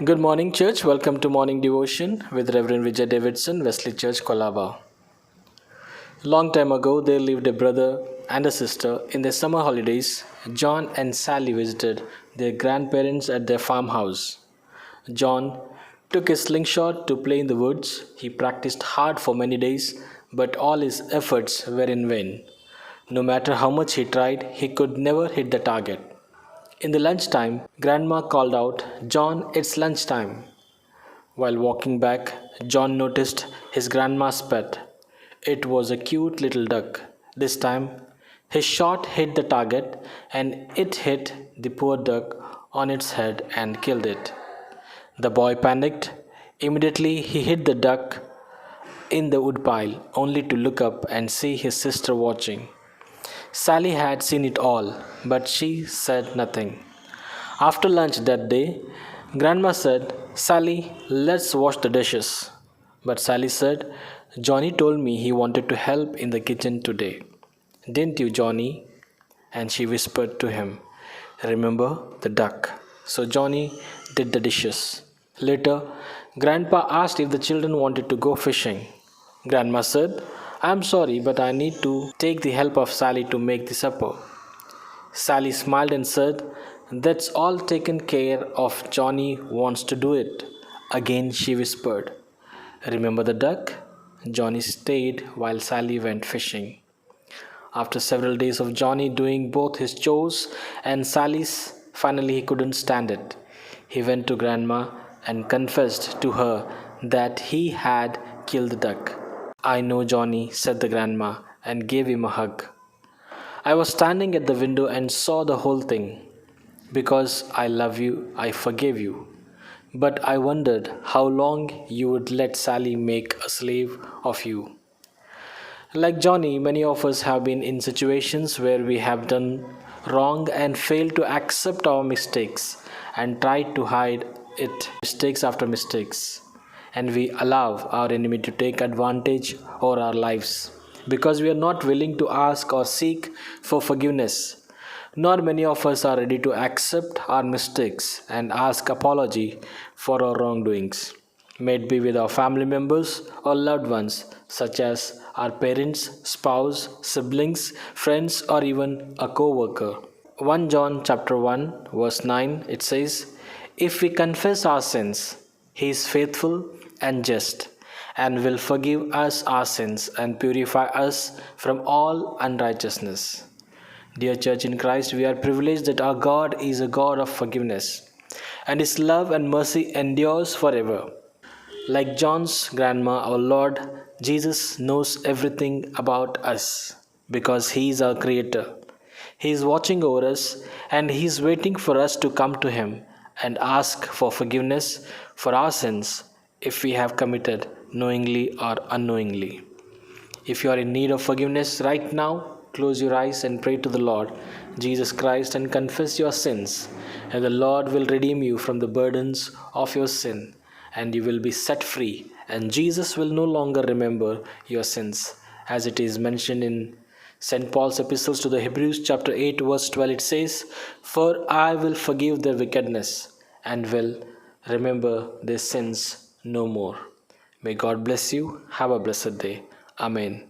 Good morning, church. Welcome to morning devotion with Reverend Vijay Davidson, Wesley Church, Colaba. Long time ago, there lived a brother and a sister. In their summer holidays, John and Sally visited their grandparents at their farmhouse. John took his slingshot to play in the woods. He practiced hard for many days, but all his efforts were in vain. No matter how much he tried, he could never hit the target. In the lunchtime, Grandma called out, "John, it's lunchtime." While walking back, John noticed his grandma's pet. It was a cute little duck. This time, his shot hit the target and it hit the poor duck on its head and killed it. The boy panicked. Immediately, he hit the duck in the woodpile, only to look up and see his sister watching. Sally had seen it all, but she said nothing. After lunch that day, Grandma said, "Sally, let's wash the dishes." But Sally said, "Johnny told me he wanted to help in the kitchen today. Didn't you, Johnny?" And she whispered to him, "Remember the duck." So Johnny did the dishes. Later, Grandpa asked if the children wanted to go fishing. Grandma said, "I'm sorry, but I need to take the help of Sally to make the supper." Sally smiled and said, "That's all taken care of. Johnny wants to do it." Again she whispered, "Remember the duck?" Johnny stayed while Sally went fishing. After several days of Johnny doing both his chores and Sally's, finally he couldn't stand it. He went to Grandma and confessed to her that he had killed the duck. "I know, Johnny," said the grandma, and gave him a hug. "I was standing at the window and saw the whole thing. Because I love you, I forgave you. But I wondered how long you would let Sally make a slave of you." Like Johnny, many of us have been in situations where we have done wrong and failed to accept our mistakes and tried to hide it, mistakes after mistakes. And we allow our enemy to take advantage over our lives because we are not willing to ask or seek for forgiveness. Nor many of us are ready to accept our mistakes and ask apology for our wrongdoings, may it be with our family members or loved ones, such as our parents, spouse, siblings, friends, or even a co-worker. 1 John chapter 1 verse 9 it says, "If we confess our sins, he is faithful and just and will forgive us our sins and purify us from all unrighteousness." Dear Church in Christ, we are privileged that our God is a God of forgiveness, and His love and mercy endures forever. Like John's grandma, our Lord Jesus knows everything about us because He is our Creator. He is watching over us and He is waiting for us to come to Him and ask for forgiveness for our sins if we have committed knowingly or unknowingly. If you are in need of forgiveness right now, close your eyes and pray to the Lord Jesus Christ and confess your sins, and the Lord will redeem you from the burdens of your sin, and you will be set free, and Jesus will no longer remember your sins. As it is mentioned in St. Paul's epistles to the Hebrews chapter 8 verse 12, it says, "For I will forgive their wickedness and will remember their sins no more." May God bless you. Have a blessed day. Amen.